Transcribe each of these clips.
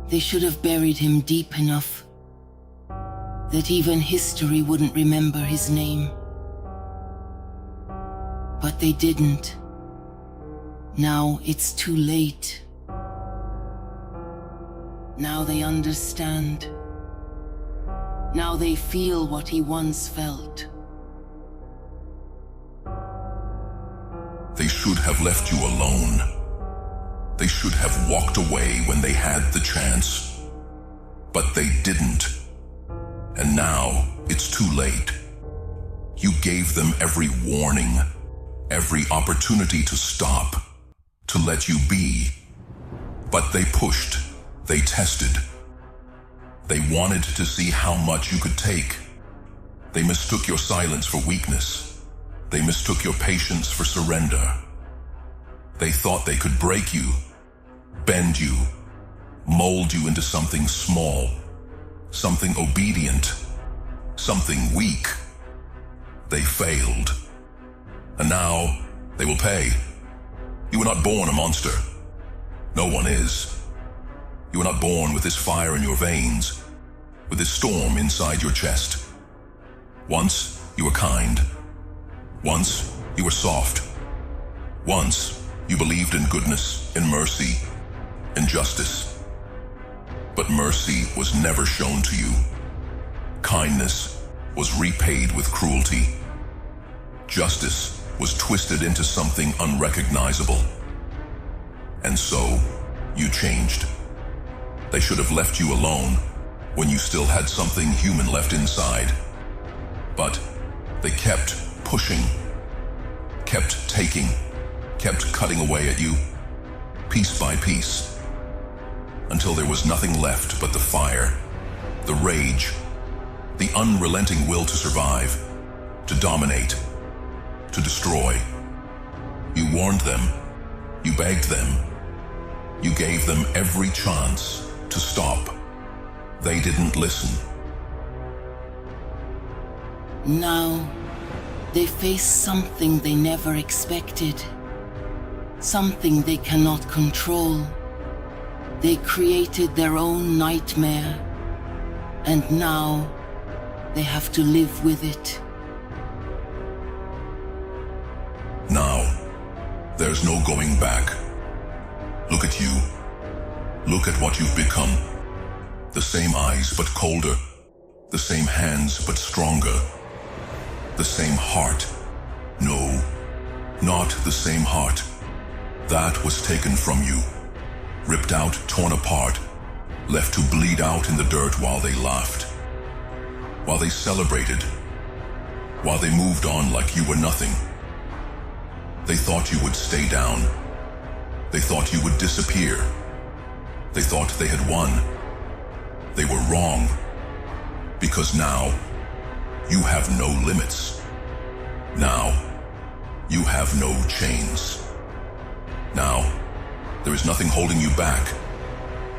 They should have buried him deep enough that even history wouldn't remember his name. But they didn't. Now it's too late. Now they understand. Now they feel what he once felt. They should have left you alone. They should have walked away when they had the chance. But they didn't. And now it's too late. You gave them every warning, every opportunity to stop, to let you be. But they pushed, they tested. They wanted to see how much you could take. They mistook your silence for weakness. They mistook your patience for surrender. They thought they could break you, bend you, mold you into something small, something obedient, something weak. They failed. And now they will pay. You were not born a monster. No one is. You were not born with this fire in your veins, with this storm inside your chest. Once you were kind. Once you were soft. Once you believed in goodness, in mercy, in justice. But mercy was never shown to you. Kindness was repaid with cruelty. Justice was twisted into something unrecognizable. And so, you changed. They should have left you alone when you still had something human left inside. But they kept pushing, kept taking, kept cutting away at you, piece by piece, until there was nothing left but the fire, the rage, the unrelenting will to survive, to dominate, to destroy. You warned them, you begged them, you gave them every chance to stop. They didn't listen. Now, they face something they never expected. Something they cannot control. They created their own nightmare, and now they have to live with it. Now, there's no going back. Look at you. Look at what you've become. The same eyes, but colder. The same hands, but stronger. The same heart. No, not the same heart. That was taken from you. Ripped out, torn apart. Left to bleed out in the dirt while they laughed. While they celebrated. While they moved on like you were nothing. They thought you would stay down. They thought you would disappear. They thought they had won. They were wrong. Because now, you have no limits. Now, you have no chains. Now, there is nothing holding you back.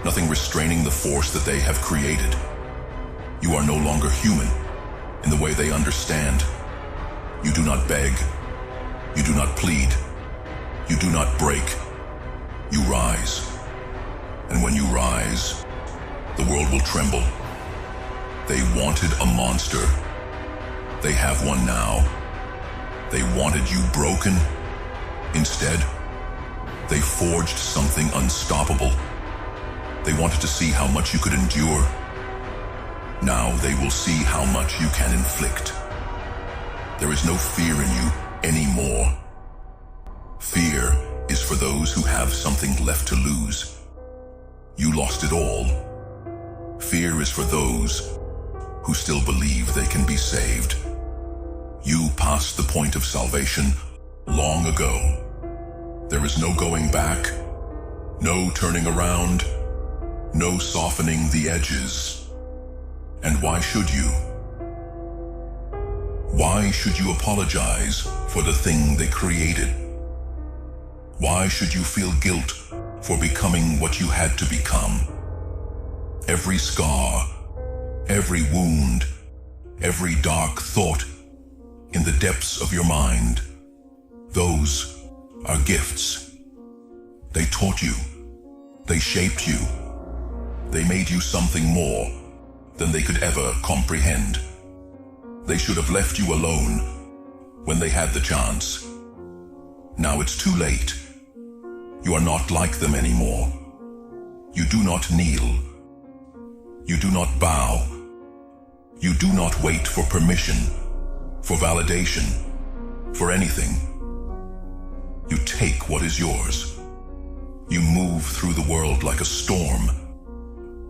Nothing restraining the force that they have created. You are no longer human in the way they understand. You do not beg. You do not plead. You do not break. You rise. And when you rise, the world will tremble. They wanted a monster. They have one now. They wanted you broken. Instead, they forged something unstoppable. They wanted to see how much you could endure. Now they will see how much you can inflict. There is no fear in you anymore. Fear is for those who have something left to lose. You lost it all. Fear is for those who still believe they can be saved. You passed the point of salvation long ago. There is no going back, no turning around, no softening the edges. And why should you? Why should you apologize for the thing they created? Why should you feel guilt for becoming what you had to become? Every scar, every wound, every dark thought in the depths of your mind, those are gifts. They taught you. They shaped you. They made you something more than they could ever comprehend. They should have left you alone when they had the chance. Now it's too late. You are not like them anymore. You do not kneel. You do not bow. You do not wait for permission, for validation, for anything. You take what is yours. You move through the world like a storm,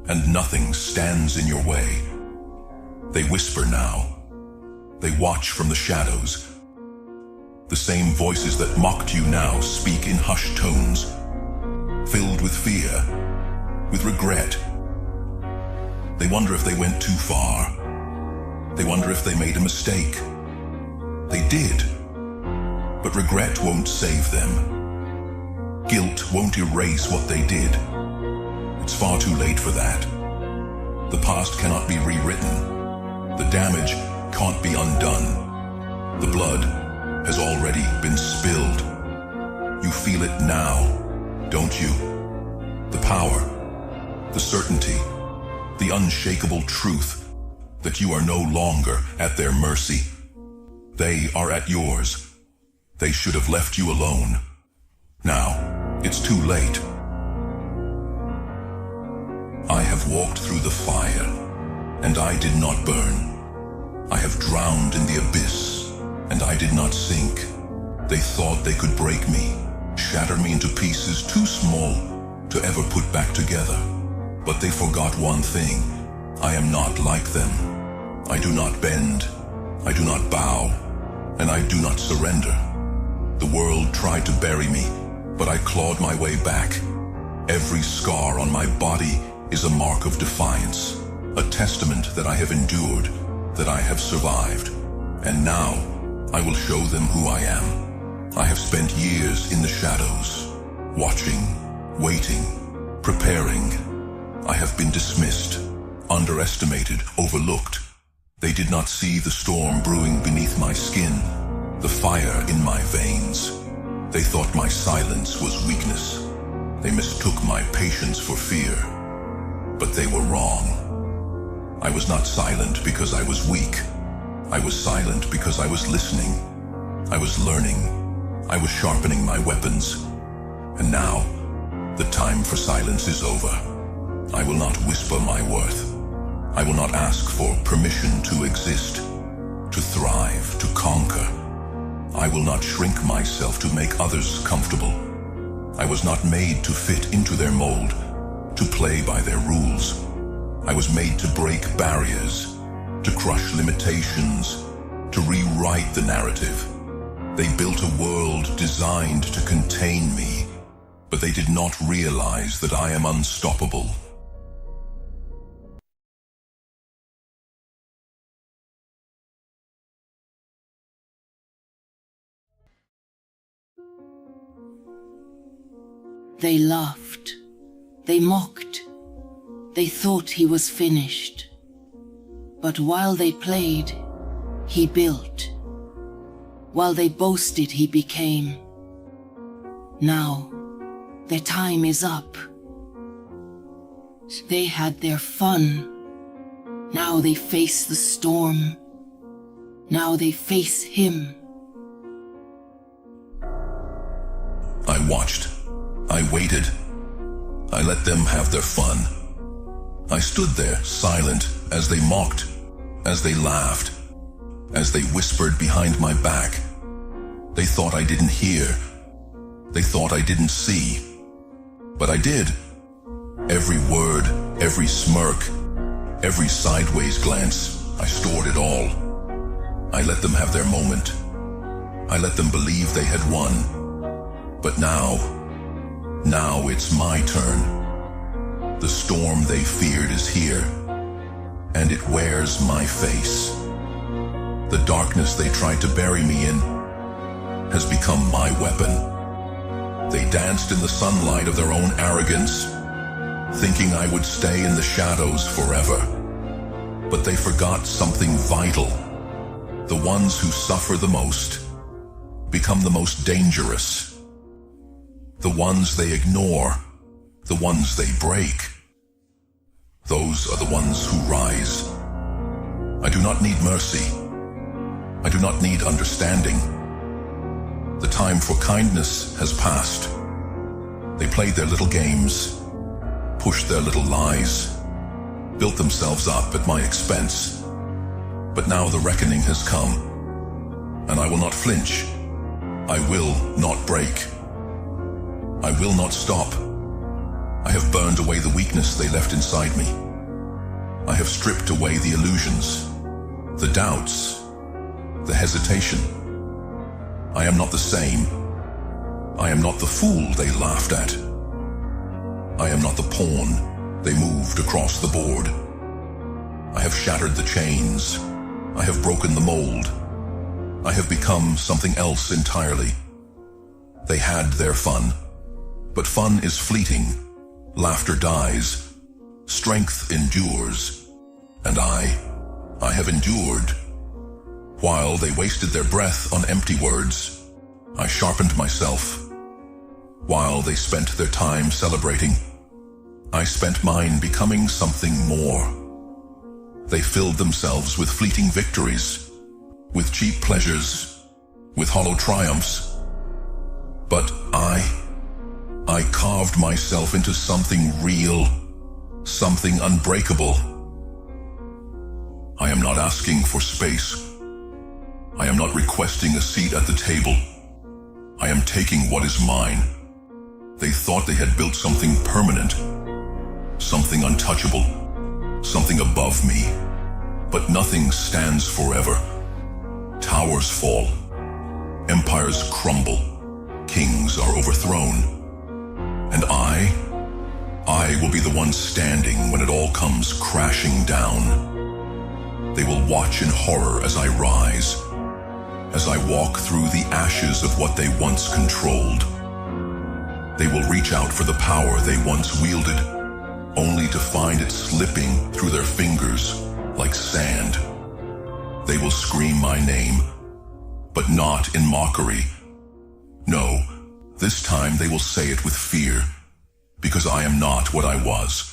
and nothing stands in your way. They whisper now. They watch from the shadows. The same voices that mocked you now speak in hushed tones, filled with fear, with regret. They wonder if they went too far. They wonder if they made a mistake. They did, but regret won't save them. Guilt won't erase what they did. It's far too late for that. The past cannot be rewritten. The damage can't be undone. The blood has already been spilled. You feel it now, don't you? The power, the certainty, the unshakable truth that you are no longer at their mercy. They are at yours. They should have left you alone. Now, it's too late. I have walked through the fire, and I did not burn. I have drowned in the abyss, and I did not sink. They thought they could break me, shatter me into pieces too small to ever put back together. But they forgot one thing. I am not like them. I do not bend. I do not bow. And I do not surrender. The world tried to bury me, but I clawed my way back. Every scar on my body is a mark of defiance, a testament that I have endured, that I have survived. And now, I will show them who I am. I have spent years in the shadows, watching, waiting, preparing. I have been dismissed, underestimated, overlooked. They did not see the storm brewing beneath my skin, the fire in my veins. They thought my silence was weakness. They mistook my patience for fear. But they were wrong. I was not silent because I was weak. I was silent because I was listening. I was learning. I was sharpening my weapons. And now, the time for silence is over. I will not whisper my worth. I will not ask for permission to exist, to thrive, to conquer. I will not shrink myself to make others comfortable. I was not made to fit into their mold, to play by their rules. I was made to break barriers, to crush limitations, to rewrite the narrative. They built a world designed to contain me, but they did not realize that I am unstoppable. They laughed. They mocked. They thought he was finished. But while they played, he built. While they boasted, he became. Now, their time is up. They had their fun. Now they face the storm. Now they face him. I watched. I waited. I let them have their fun. I stood there, silent, as they mocked, as they laughed, as they whispered behind my back. They thought I didn't hear. They thought I didn't see. But I did. Every word, every smirk, every sideways glance, I stored it all. I let them have their moment. I let them believe they had won. But now it's my turn. The storm they feared is here, and it wears my face. The darkness they tried to bury me in has become my weapon. They danced in the sunlight of their own arrogance, thinking I would stay in the shadows forever. But they forgot something vital. The ones who suffer the most become the most dangerous. The ones they ignore, the ones they break, Those are the ones who rise. I do not need mercy. I do not need understanding. The time for kindness has passed. They played their little games, pushed their little lies, built themselves up at my expense. But now the reckoning has come, and I will not flinch. I will not break. I will not stop. I have burned away the weakness they left inside me. I have stripped away the illusions, the doubts, the hesitation. I am not the same. I am not the fool they laughed at. I am not the pawn they moved across the board. I have shattered the chains. I have broken the mold. I have become something else entirely. They had their fun, but fun is fleeting. Laughter dies. Strength endures. And I have endured. While they wasted their breath on empty words, I sharpened myself. While they spent their time celebrating, I spent mine becoming something more. They filled themselves with fleeting victories, with cheap pleasures, with hollow triumphs. But I carved myself into something real, something unbreakable. I am not asking for space. I am not requesting a seat at the table. I am taking what is mine. They thought they had built something permanent, something untouchable, something above me. But nothing stands forever. Towers fall. Empires crumble. Kings are overthrown. And I will be the one standing when it all comes crashing down. They will watch in horror as I rise, as I walk through the ashes of what they once controlled. They will reach out for the power they once wielded, only to find it slipping through their fingers like sand. They will scream my name, but not in mockery. No, this time they will say it with fear, because I am not what I was.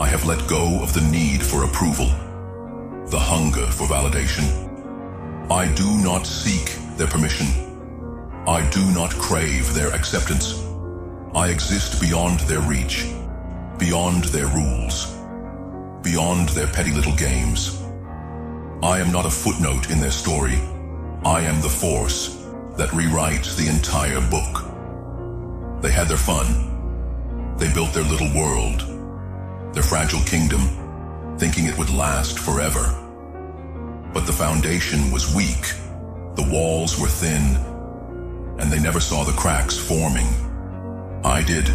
I have let go of the need for approval, the hunger for validation. I do not seek their permission. I do not crave their acceptance. I exist beyond their reach, beyond their rules, beyond their petty little games. I am not a footnote in their story. I am the force that rewrites the entire book. They had their fun. They built their little world, their fragile kingdom, thinking it would last forever. But the foundation was weak, the walls were thin, and they never saw the cracks forming. I did.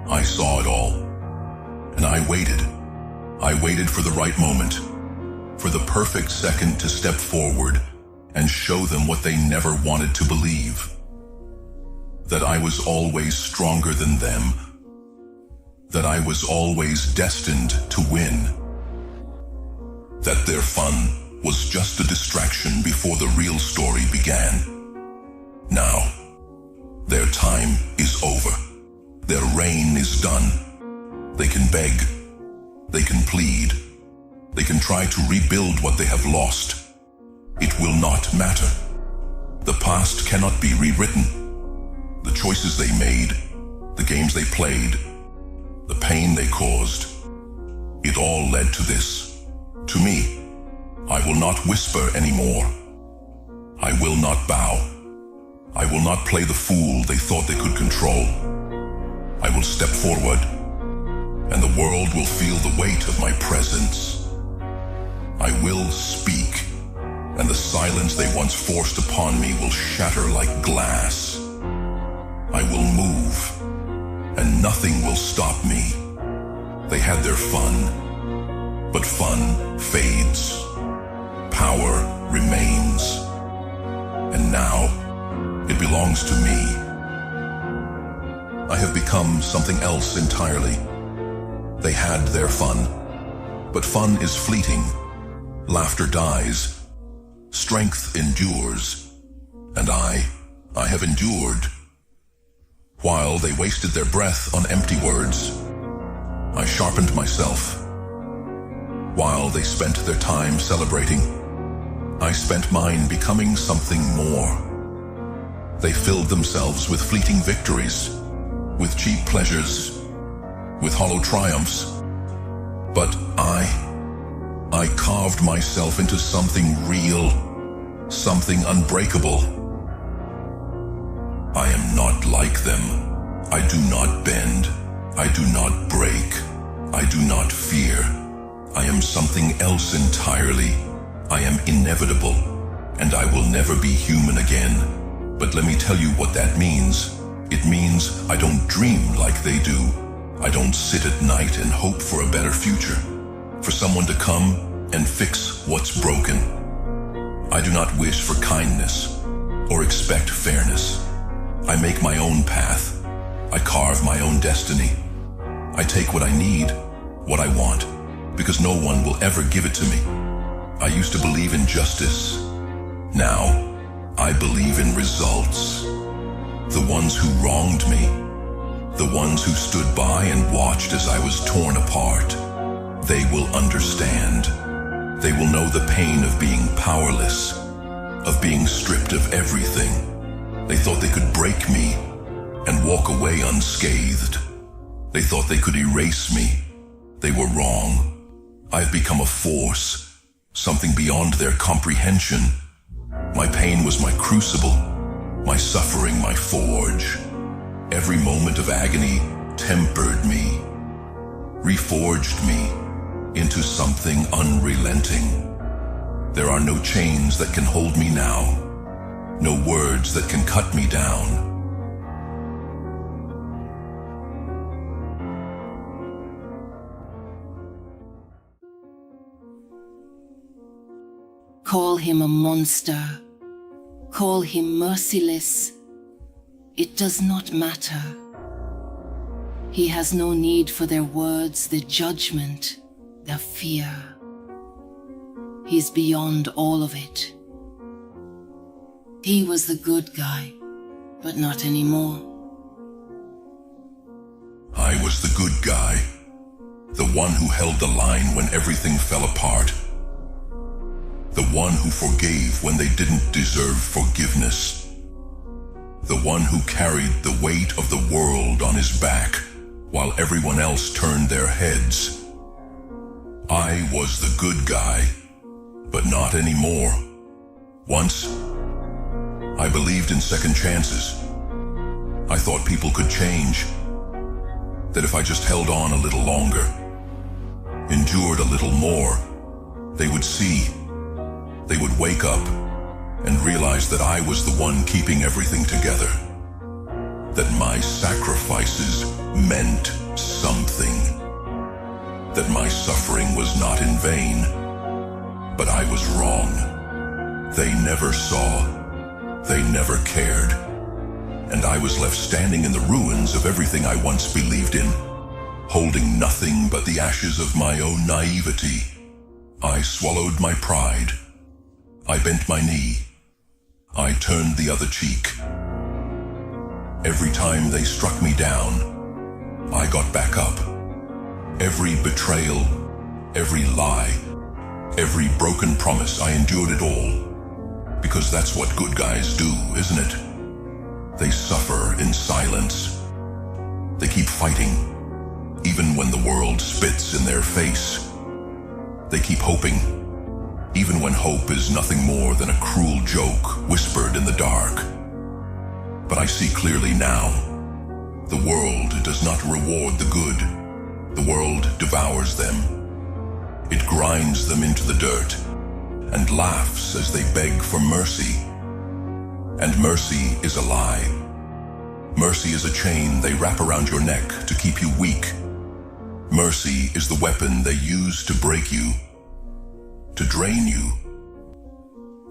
I saw it all. And I waited. I waited for the right moment, for the perfect second to step forward and show them what they never wanted to believe. That I was always stronger than them. That I was always destined to win. That their fun was just a distraction before the real story began. Now, their time is over. Their reign is done. They can beg. They can plead. They can try to rebuild what they have lost. It will not matter. The past cannot be rewritten. The choices they made, the games they played, the pain they caused, it all led to this, to me. I will not whisper anymore. I will not bow. I will not play the fool they thought they could control. I will step forward, and the world will feel the weight of my presence. I will speak, and the silence they once forced upon me will shatter like glass. I will move, and nothing will stop me. They had their fun, but fun fades. Power remains. And now, it belongs to me. I have become something else entirely. They had their fun, but fun is fleeting. Laughter dies. Strength endures. And I have endured. While they wasted their breath on empty words, I sharpened myself. While they spent their time celebrating, I spent mine becoming something more. They filled themselves with fleeting victories, with cheap pleasures, with hollow triumphs. But I carved myself into something real, something unbreakable. I am not like them. I do not bend. I do not break. I do not fear. I am something else entirely. I am inevitable, and I will never be human again. But let me tell you what that means. It means I don't dream like they do. I don't sit at night and hope for a better future, for someone to come and fix what's broken. I do not wish for kindness or expect fairness. I make my own path. I carve my own destiny. I take what I need, what I want, because no one will ever give it to me. I used to believe in justice. Now, I believe in results. The ones who wronged me, the ones who stood by and watched as I was torn apart, they will understand. They will know the pain of being powerless, of being stripped of everything. They thought they could break me and walk away unscathed. They thought they could erase me. They were wrong. I've become a force, something beyond their comprehension. My pain was my crucible, my suffering my forge. Every moment of agony tempered me, reforged me into something unrelenting. There are no chains that can hold me now, no words that can cut me down. Call him a monster. Call him merciless. It does not matter. He has no need for their words, their judgment, their fear. He's beyond all of it. He was the good guy, but not anymore. I was the good guy, the one who held the line when everything fell apart. The one who forgave when they didn't deserve forgiveness. The one who carried the weight of the world on his back while everyone else turned their heads. I was the good guy, but not anymore. Once, I believed in second chances. I thought people could change. That if I just held on a little longer, endured a little more, they would see. They would wake up and realize that I was the one keeping everything together. That my sacrifices meant something. That my suffering was not in vain. But I was wrong. They never saw. They never cared. And I was left standing in the ruins of everything I once believed in, holding nothing but the ashes of my own naivety. I swallowed my pride. I bent my knee. I turned the other cheek. Every time they struck me down, I got back up. Every betrayal, every lie, every broken promise, I endured it all. Because that's what good guys do, isn't it? They suffer in silence. They keep fighting, even when the world spits in their face. They keep hoping, even when hope is nothing more than a cruel joke whispered in the dark. But I see clearly now, the world does not reward the good. The world devours them. It grinds them into the dirt and laughs as they beg for mercy. And mercy is a lie. Mercy is a chain they wrap around your neck to keep you weak. Mercy is the weapon they use to break you, to drain you,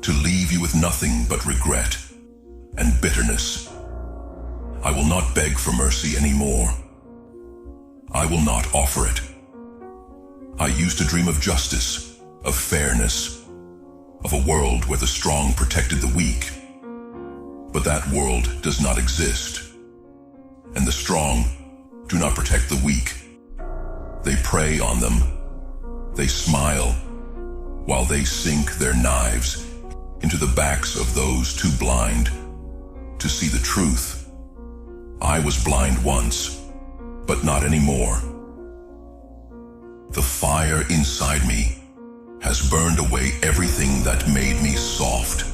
to leave you with nothing but regret and bitterness. I will not beg for mercy anymore. I will not offer it. I used to dream of justice, of fairness, of a world where the strong protected the weak. But that world does not exist, and the strong do not protect the weak. They prey on them. They smile while they sink their knives into the backs of those too blind to see the truth. I was blind once, but not anymore. The fire inside me has burned away everything that made me soft.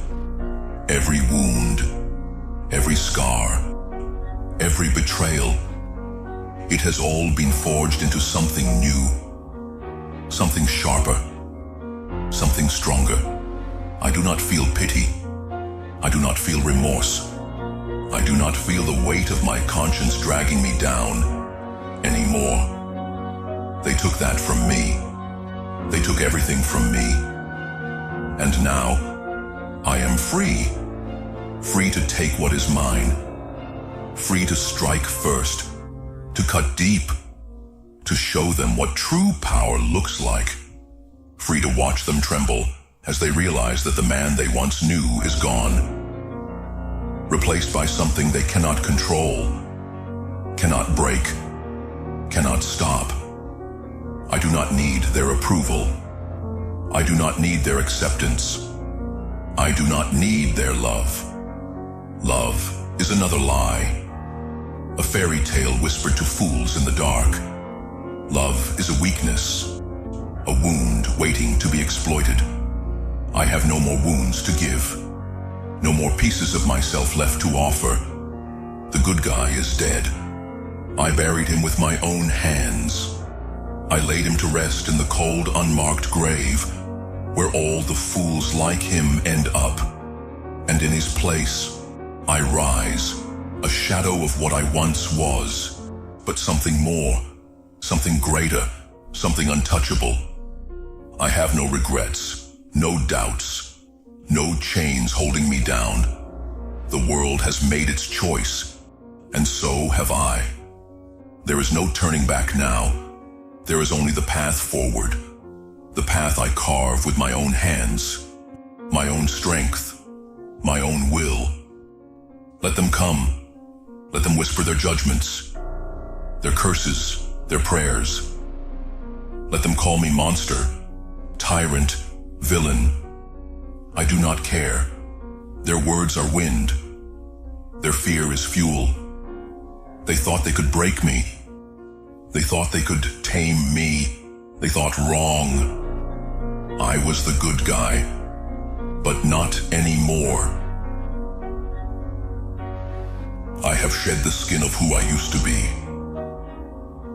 Every wound, every scar, every betrayal. It has all been forged into something new, something sharper, something stronger. I do not feel pity. I do not feel remorse. I do not feel the weight of my conscience dragging me down anymore. They took that from me. They took everything from me. And now, I am free. Free to take what is mine. Free to strike first. To cut deep. To show them what true power looks like. Free to watch them tremble as they realize that the man they once knew is gone. Replaced by something they cannot control, cannot break, cannot stop. I do not need their approval. I do not need their acceptance. I do not need their love. Love is another lie, a fairy tale whispered to fools in the dark. Love is a weakness, a wound waiting to be exploited. I have no more wounds to give, no more pieces of myself left to offer. The good guy is dead. I buried him with my own hands. I laid him to rest in the cold, unmarked grave, where all the fools like him end up. And in his place, I rise, a shadow of what I once was, but something more, something greater, something untouchable. I have no regrets, no doubts, no chains holding me down. The world has made its choice, and so have I. There is no turning back now. There is only the path forward, the path I carve with my own hands, my own strength, my own will. Let them come. Let them whisper their judgments, their curses, their prayers. Let them call me monster, tyrant, villain. I do not care. Their words are wind. Their fear is fuel. They thought they could break me. They thought they could tame me. They thought wrong. I was the good guy, but not anymore. I have shed the skin of who I used to be.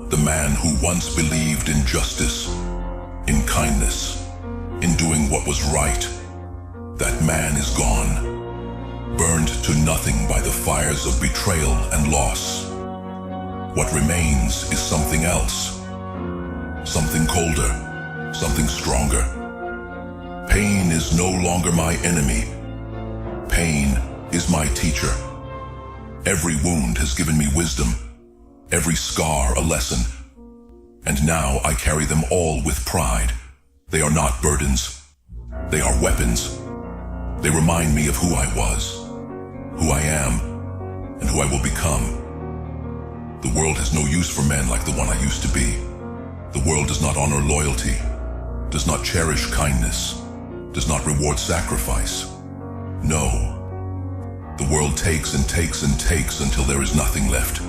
The man who once believed in justice, in kindness, in doing what was right. That man is gone, burned to nothing by the fires of betrayal and loss. What remains is something else, something colder, something stronger. Pain is no longer my enemy. Pain is my teacher. Every wound has given me wisdom, every scar a lesson. And now I carry them all with pride. They are not burdens. They are weapons. They remind me of who I was, who I am, and who I will become. The world has no use for men like the one I used to be. The world does not honor loyalty, does not cherish kindness, does not reward sacrifice. No. The world takes and takes and takes until there is nothing left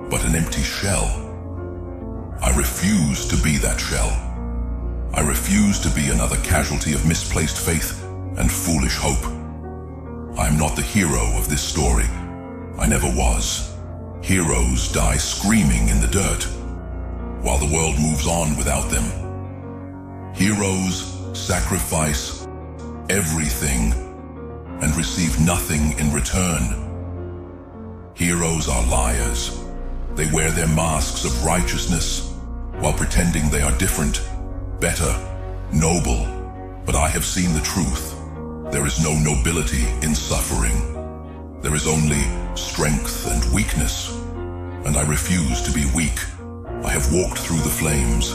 but an empty shell. I refuse to be that shell. I refuse to be another casualty of misplaced faith and foolish hope. I am not the hero of this story. I never was. Heroes die screaming in the dirt, while the world moves on without them. Heroes sacrifice everything and receive nothing in return. Heroes are liars. They wear their masks of righteousness while pretending they are different, better, noble. But I have seen the truth. There is no nobility in suffering. There is only strength and weakness, and I refuse to be weak. I have walked through the flames.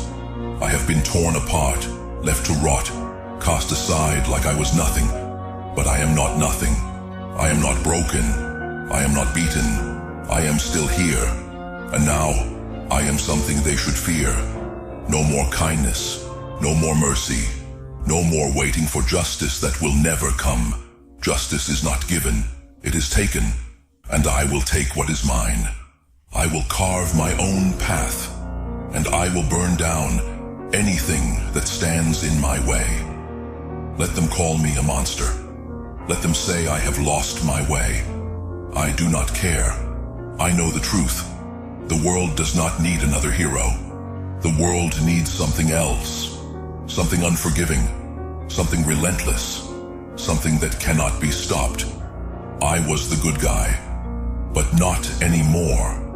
I have been torn apart, left to rot, cast aside like I was nothing. But I am not nothing. I am not broken. I am not beaten. I am still here. And now, I am something they should fear. No more kindness, no more mercy, no more waiting for justice that will never come. Justice is not given, it is taken, and I will take what is mine. I will carve my own path, and I will burn down anything that stands in my way. Let them call me a monster. Let them say I have lost my way. I do not care. I know the truth. The world does not need another hero. The world needs something else. Something unforgiving. Something relentless. Something that cannot be stopped. I was the good guy, but not anymore.